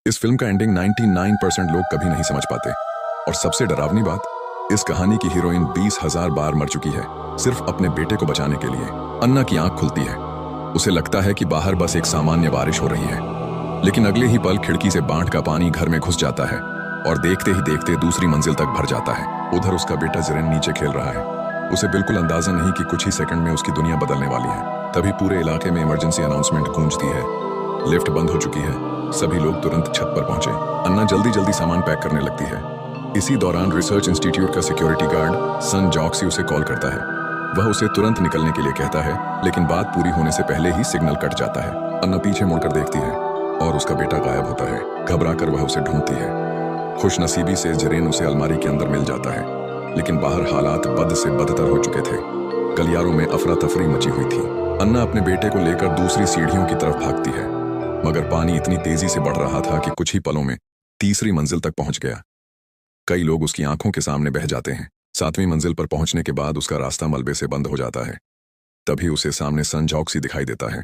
इस फिल्म का एंडिंग 99% लोग कभी नहीं समझ पाते। और सबसे डरावनी बात, इस कहानी की हीरोइन 20,000 बार मर चुकी है सिर्फ अपने बेटे को बचाने के लिए। अन्ना की आंख खुलती है। उसे लगता है कि बाहर बस एक सामान्य बारिश हो रही है, लेकिन अगले ही पल खिड़की से बांट का पानी घर में घुस जाता है और देखते ही देखते दूसरी मंजिल तक भर जाता है। उधर उसका बेटा जिरेन नीचे खेल रहा है। उसे बिल्कुल अंदाजा नहीं कि कुछ ही सेकंड में उसकी दुनिया बदलने वाली है। तभी पूरे इलाके में इमरजेंसी अनाउंसमेंट गूंजती है। लिफ्ट बंद हो चुकी है। सभी लोग तुरंत छत पर पहुंचे। अन्ना जल्दी जल्दी सामान पैक करने लगती है। इसी दौरान रिसर्च इंस्टीट्यूट का सिक्योरिटी गार्ड सन जॉक्सी उसे कॉल करता है। वह उसे तुरंत निकलने के लिए कहता है, लेकिन बात पूरी होने से पहले ही सिग्नल कट जाता है। अन्ना पीछे मुड़कर देखती है और उसका बेटा गायब होता है। घबराकर वह उसे ढूंढती है। खुशनसीबी से जिरेन उसे अलमारी के अंदर मिल जाता है, लेकिन बाहर हालात बद से बदतर हो चुके थे। गलियारों में अफरा तफरी मची हुई थी। अन्ना अपने बेटे को लेकर दूसरी सीढ़ियों की तरफ भागती है, मगर पानी इतनी तेजी से बढ़ रहा था कि कुछ ही पलों में तीसरी मंजिल तक पहुंच गया। कई लोग उसकी आंखों के सामने बह जाते हैं। 7वीं मंजिल पर पहुंचने के बाद उसका रास्ता मलबे से बंद हो जाता है। तभी उसे सामने सन जॉक्सी दिखाई देता है,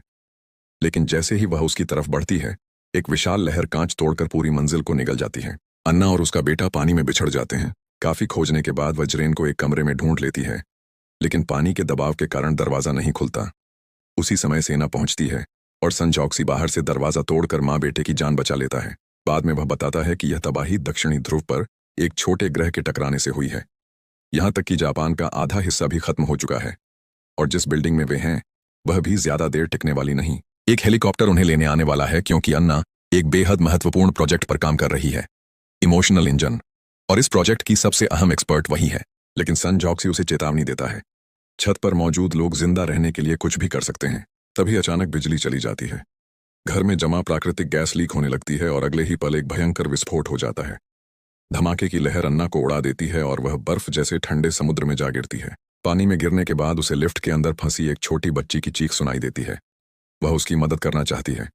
लेकिन जैसे ही वह उसकी तरफ बढ़ती है, एक विशाल लहर कांच तोड़कर पूरी मंजिल को निगल जाती है। अन्ना और उसका बेटा पानी में बिछड़ जाते हैं। काफी खोजने के बाद वह जिरेन को एक कमरे में ढूंढ लेती है, लेकिन पानी के दबाव के कारण दरवाजा नहीं खुलता। उसी समय सेना पहुंचती है और सन जॉक्सी बाहर से दरवाजा तोड़कर मां बेटे की जान बचा लेता है। बाद में वह बताता है कि यह तबाही दक्षिणी ध्रुव पर एक छोटे ग्रह के टकराने से हुई है। यहां तक कि जापान का आधा हिस्सा भी खत्म हो चुका है और जिस बिल्डिंग में वे हैं वह भी ज्यादा देर टिकने वाली नहीं। एक हेलीकॉप्टर उन्हें लेने आने वाला है, क्योंकि अन्ना एक बेहद महत्वपूर्ण प्रोजेक्ट पर काम कर रही है, इमोशनल इंजन, और इस प्रोजेक्ट की सबसे अहम एक्सपर्ट वही है। लेकिन सन जॉक्सी उसे चेतावनी देता है, छत पर मौजूद लोग जिंदा रहने के लिए कुछ भी कर सकते हैं। तभी अचानक बिजली चली जाती है। घर में जमा प्राकृतिक गैस लीक होने लगती है और अगले ही पल एक भयंकर विस्फोट हो जाता है। धमाके की लहर अन्ना को उड़ा देती है और वह बर्फ जैसे ठंडे समुद्र में जा गिरती है। पानी में गिरने के बाद उसे लिफ्ट के अंदर फंसी एक छोटी बच्ची की चीख सुनाई देती है। वह उसकी मदद करना चाहती है,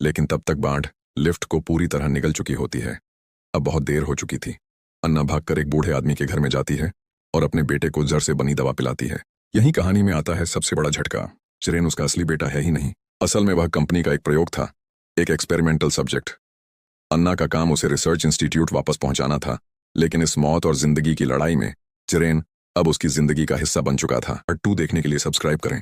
लेकिन तब तक बाढ़ लिफ्ट को पूरी तरह निगल चुकी होती है। अब बहुत देर हो चुकी थी। अन्ना भागकर एक बूढ़े आदमी के घर में जाती है और अपने बेटे को जड़ से बनी दवा पिलाती है। यही कहानी में आता है सबसे बड़ा झटका। जिरेन उसका असली बेटा है ही नहीं। असल में वह कंपनी का एक प्रयोग था, एक एक्सपेरिमेंटल सब्जेक्ट। अन्ना का काम उसे रिसर्च इंस्टीट्यूट वापस पहुंचाना था, लेकिन इस मौत और जिंदगी की लड़ाई में जिरेन अब उसकी जिंदगी का हिस्सा बन चुका था। पार्ट 2 देखने के लिए सब्सक्राइब करें।